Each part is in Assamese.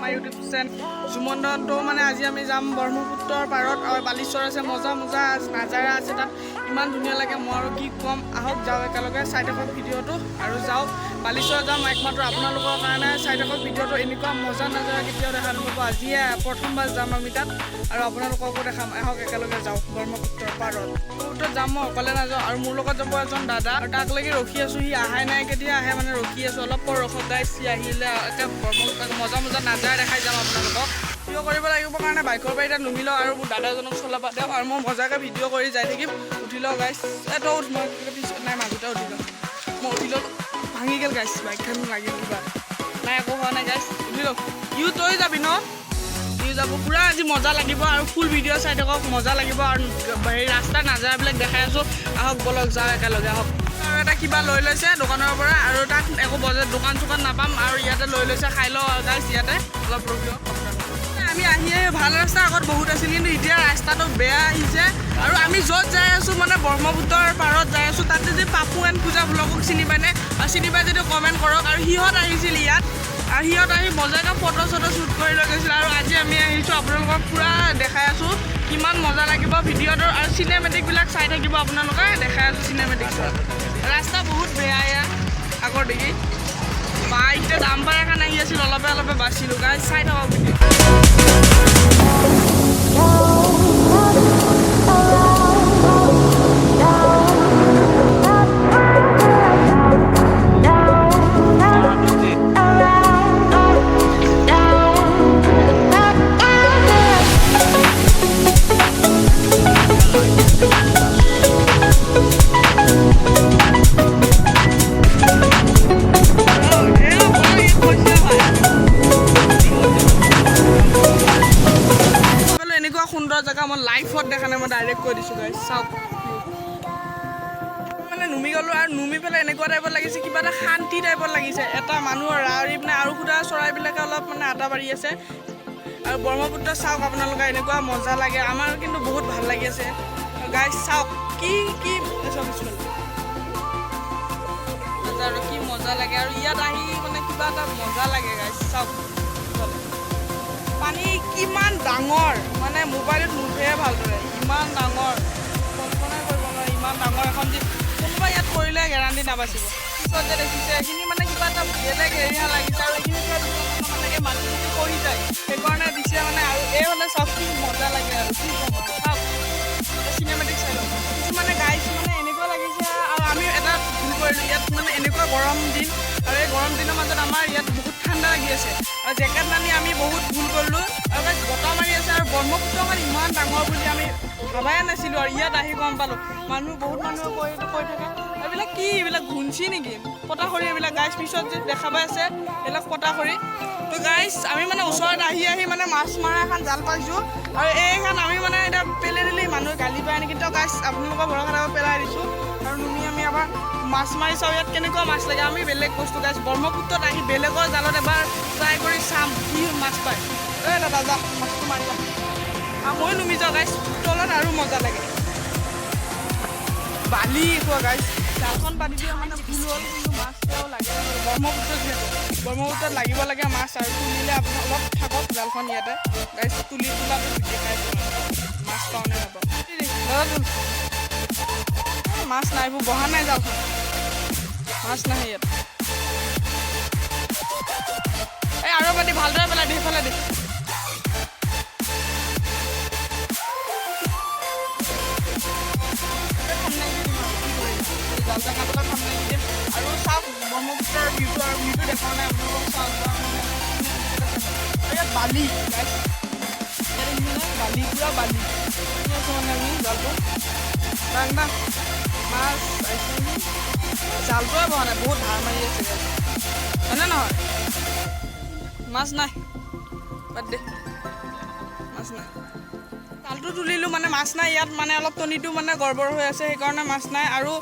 মাই ইউটিউব চেনেল জুমন্দটো মানে আজি আমি যাম ব্ৰহ্মপুত্ৰৰ পাৰত আৰু বালিচৰ আছে মজা মজা নাজাৰা আছে তাত ইমান ধুনীয়া লাগে মই আৰু কি ক'ম আহক যাওঁ একেলগে চাই থাকক ভিডিঅ'টো আৰু যাওঁ বালিচৰ যাম একমাত্ৰ আপোনালোকৰ কাৰণে চাই থাকক ভিডিঅ'টো এনেকুৱা মজা নাজাৰা কেতিয়াও দেখা নাপাব আজিয়ে প্ৰথমবাৰ যাম আমি তাত আৰু আপোনালোককো দেখাম আহক একেলগে যাওঁ ব্ৰহ্মপুত্ৰৰ পাৰত ব্ৰহ্মপুত্ৰত যাম মই অকলে নাযাওঁ আৰু মোৰ লগত যাব এজন দাদা আৰু তাক লাগি ৰখি আছোঁ সি আহাই নাই কেতিয়া আহে মানে ৰখি আছোঁ অলপ পৰ ৰখক গাইছ সি আহিলে এতিয়া মজা মজা নাজাৰা দেখাই যাম আপোনালোকক ভিডিঅ' কৰিব লাগিব কাৰণে বাইকৰ পৰা এতিয়া নুমি লওঁ আৰু মোৰ দাদাজনক চলাব দিয়ক আৰু মই মজাকৈ ভিডিঅ' কৰি যাই থাকিম উঠি লওঁ গাইছ তই উঠ মই পিছত নাই মাজতে উঠি লওঁ মই উঠি লওঁ ভাঙি গ'ল গাইছ বাইকখন লাগিল কিবা নাই একো হোৱা নাই গাইছ উঠি লওঁ ইউ তই যাবি ন ইউ যাব পূৰা আজি মজা লাগিব আৰু ফুল ভিডিঅ' চাই থাকক মজা লাগিব আৰু হেৰি ৰাস্তা নাজাৰাবিলাক দেখাই আছোঁ আহক বলক যাওঁ একেলগে আহক আৰু এটা কিবা লৈ লৈছে দোকানৰ পৰা আৰু তাত একো বজাৰ দোকান চোকান নাপাম আৰু ইয়াতে লৈ লৈছে খাই লওঁ গাইছ ইয়াতে অলপ ৰখিও আমি আহিয়ে ভাল ৰাস্তা আগত বহুত আছিল কিন্তু এতিয়া ৰাস্তাটো বেয়া আহিছে আৰু আমি য'ত যাই আছোঁ মানে ব্ৰহ্মপুত্ৰৰ পাৰত যাই আছোঁ তাত যদি পাপু এণ্ড পূজা ব্লগক চিনি পায়নে আৰু চিনি পাই যদি কমেণ্ট কৰক আৰু সিহঁত আহিছিল ইয়াত আৰু সিহঁত আহি মজাকৈ ফটো চটো শ্বুট কৰি লৈ গৈছিল আৰু আজি আমি আহিছোঁ আপোনালোকক পূৰা দেখাই আছোঁ কিমান মজা লাগিব ভিডিঅ'টোৰ আৰু চিনেমেটিকবিলাক চাই থাকিব আপোনালোকে দেখাই আছোঁ চিনেমেটিকছত ৰাস্তা বহুত বেয়া এয়া আগৰ দেখি বা এতিয়া ডাম্পাৰ এখন আহি আছিল অলপে অলপে বাচিলোঁ গাই চাই থাকক ভিডিঅ' সুন্দৰ জেগা মই লাইফত দেখা নাই মই ডাইৰেক্ট কৈ দিছোঁ গাইছ চাওক মানে নুমি গ'লোঁ আৰু নুমি পেলাই এনেকুৱা টাইপত লাগিছে কিবা এটা শান্তি টাইপত লাগিছে এটা মানুহৰ ৰাউৰি মানে আৰু সুধা চৰাইবিলাকে অলপ মানে আটা বাঢ়ি আছে আৰু ব্ৰহ্মপুত্ৰ চাওক আপোনালোকে এনেকুৱা মজা লাগে আমাৰ কিন্তু বহুত ভাল লাগি আছে গাইছ চাওক কি কি চব আৰু কি মজা লাগে আৰু ইয়াত আহি মানে কিবা এটা মজা লাগে গাইছ চাওক পানী কিমান ডাঙৰ মানে মোবাইলত নুঠেহে ভালদৰে ইমান ডাঙৰ কল্পনাই কৰিব নোৱাৰে ইমান ডাঙৰ এখন যি কোনোবা ইয়াত কৰিলে গেৰাণ্টি নাবাচিব পিছত যে দেখিছে এইখিনি মানে কিবা এটা বেলেগ এৰিয়া লাগিছে আৰু এইখিনি মানে মানুহখিনি কৰি যায় সেইকাৰণে দিছে মানে আৰু এই মানে চব কি মজা লাগে আৰু কি চাওক চিনেমেটিক চাই লওক কিছুমানে গাইছ মানে এনেকুৱা লাগিছে আৰু আমি এটা ভুল কৰিলোঁ ইয়াত মানে এনেকুৱা গৰম দিন আৰু এই গৰম দিনৰ মাজত আমাৰ ইয়াত বহুত ঠাণ্ডা লাগি আছে আৰু জেকেট নানি আমি বহুত ভুল কৰিলোঁ আৰু গাইছ বতাহ মাৰি আছে আৰু ব্ৰহ্মপুত্ৰখন ইমান ডাঙৰ বুলি আমি ভাবাই নাছিলোঁ আৰু ইয়াত আহি গম পালোঁ মানুহ বহুত মানুহে কৈ থাকে এইবিলাক কি এইবিলাক ঘুঞ্চি নেকি পতাখৰি এইবিলাক গাইছ পিছত যে দেখা পাই আছে এইবিলাক পতাখৰি তো গাইছ আমি মানে ওচৰত আহি আহি মানে মাছ মৰা এখন জাল পাইছোঁ আৰু এইখন আমি মানে এতিয়া পেলাই দিলে মানুহে গালি পায় নেকি তো গাইছ আপোনালোকৰ ভৰসাত পেলাই দিছোঁ আৰু নুমি আমি এবাৰ মাছ মাৰি চাওঁ ইয়াত কেনেকুৱা মাছ লাগে আমি বেলেগ বস্তু গাইছ ব্ৰহ্মপুত্ৰত আহি বেলেগৰ জালত এবাৰ ট্ৰাই কৰি চাম কি মাছ পায় এই দাদা যা মাছটো মাৰি যাম আৰু মই নুমি যাওঁ গাইছ তলত আৰু মজা লাগে বালি খোৱা গাইছ জালখন পাতি দিয়া মানে ভুল হ'ল কিন্তু মাছ তেওঁ লাগে ব্ৰহ্মপুত্ৰত যিহেতু ব্ৰহ্মপুত্ৰত লাগিব লাগে মাছ আৰু তুলিলে আপুনি অলপ থাকক জালখন ইয়াতে গাইছ তুলি তোলাটো দেখাইছোঁ মাছ পাওঁ নে নাপাওঁ দাদা মাছ নাই এইবোৰ বহা নাই জালখন মাছ নাহে ইয়াত এই আৰু পাতি ভালদৰে পেলাই দি সেইফালে দি আৰু চাওক ব্ৰহ্মপুত্ৰৰ ভিউটো আৰু ভিউটো দেখা নাই আপোনালোকক চাওক ইয়াত বালি বালি পূৰা বালি আছোঁ মানে আমি জালটো দাদা মাছ জালটোৱে বহা নাই বহুত ধাৰ মাৰি আছে হয়নে নহয় মাছ নাই বাদ দে মাছ নাই জালটো তুলিলোঁ মানে মাছ নাই ইয়াত মানে অলপ টনিটো মানে গড়বড় হৈ আছে সেইকাৰণে মাছ নাই আৰু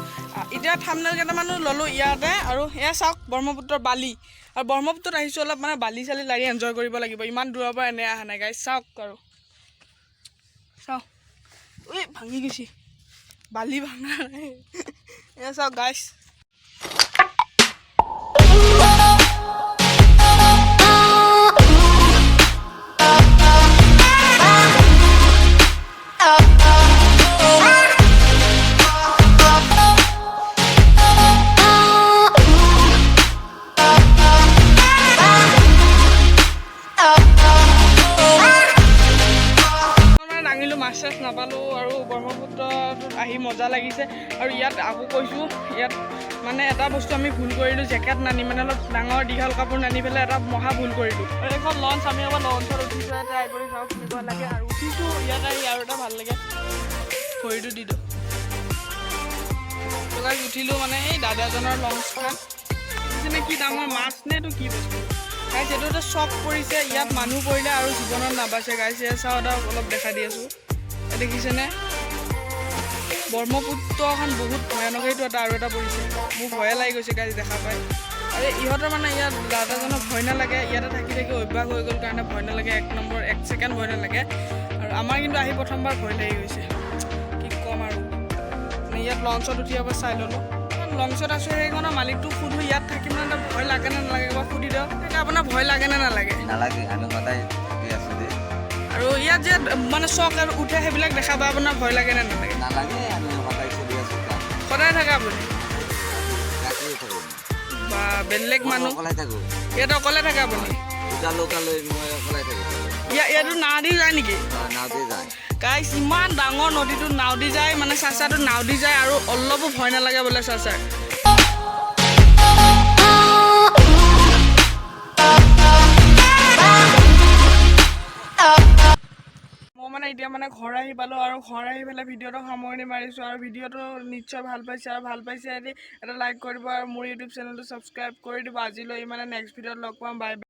এতিয়া থাম্বনেইল কেইটামানো ল'লোঁ ইয়াতে আৰু এয়া চাওক ব্ৰহ্মপুত্ৰৰ বালি আৰু ব্ৰহ্মপুত্ৰত আহিছোঁ অলপ মানে বালি চালি লাগি এনজয় কৰিব লাগিব ইমান দূৰৰ পৰা এনে অহা নাই গাইছ চাওক আৰু চাওক ঐ ভাঙি গৈছে বালি ভাঙা নাই এয়া চাওক গাইছ চেছ নাপালোঁ আৰু ব্ৰহ্মপুত্ৰটোত আহি মজা লাগিছে। আৰু ইয়াত আকৌ কৈছোঁ, ইয়াত মানে এটা বস্তু আমি ভুল কৰিলোঁ, জেকেট নানি মানে অলপ ডাঙৰ দীঘল কাপোৰ নানি পেলাই এটা মহা ভুল কৰিলোঁ। আৰু এখন লঞ্চ আমি এবাৰ লঞ্চত উঠিছোঁ, ট্ৰাই কৰি চাওঁ কেনেকুৱা লাগে। আৰু উঠিছোঁ ইয়াত আহি আৰু এটা ভাল লাগে, ভৰিটো দি দিওঁ গাইজ উঠিলোঁ মানে এই দাদাজনৰ লঞ্চখন যেনে কি ডাঙৰ মাছ নে এইটো কি বস্তু গাইজ, এইটো এটা চক পৰিছে, ইয়াত মানুহ পৰিলে আৰু জীৱনত নাবাচে গাইজ। ইয়াত চাওঁ এটা অলপ দেখা দি আছোঁ, দেখিছেনে ব্ৰহ্মপুত্ৰখন বহুত ভয়ানক। এইটো এটা আৰু এটা পৰিছে, মোৰ ভয়ে লাগি গৈছে গাইজ দেখা পাই। আৰু ইহঁতৰ মানে ইয়াত দাদাজনৰ ভয় নালাগে, ইয়াতে থাকি থাকি অভ্যাস হৈ গ'ল কাৰণে ভয় নালাগে, 1 ছেকেণ্ড ভয় নালাগে। আৰু আমাৰ কিন্তু আহি প্ৰথমবাৰ ভয় লাগি গৈছে, কি ক'ম আৰু। ইয়াত লঞ্চত উঠি এবাৰ চাই ল'লোঁ, লঞ্চত আছোঁ সেইখনৰ মালিকটোক সুধোঁ ইয়াত থাকি মানে ভয় লাগে নে নালাগে, এবাৰ সুধি দিয়ক। এতিয়া আপোনাৰ ভয় লাগে নে নালাগে? নালাগে, আমি সদায় থাকি আছোঁ দেই। আৰু ইয়াত যে মানে চক আৰু উঠে সেইবিলাক দেখা পাই আপোনাৰ ভয় লাগে নে নালাগে? নালাগে, আমি সদায় চলি আছোঁ। সদায় থাকে আপুনি? বা বেলেগ মানুহ। অকলে থাকোঁ। ইয়াত অকলে থাকে আপুনি? লোকালৈ মই অকলে থাকোঁ। ইয়াতো নাও দি যায় নেকি? নাও দি যায় গাইজ, ইমান ডাঙৰ নদীটোত নাও দি যায়, মানে চাচাটোত নাও দি যায় আৰু অলপো ভয় নালাগে বোলে চাচাৰ। মই মানে এতিয়া মানে ঘৰ আহি পালোঁ আৰু ঘৰ আহি পেলাই ভিডিঅ'টো সামৰণি মাৰিছোঁ। আৰু ভিডিঅ'টো নিশ্চয় ভাল পাইছে, আৰু ভাল পাইছে যদি এটা লাইক কৰি দিব আৰু মোৰ ইউটিউব চেনেলটো ছাবস্ক্ৰাইব কৰি দিব। আজিলৈ মানে নেক্সট ভিডিঅ'ত লগ পাম, বাই বাই।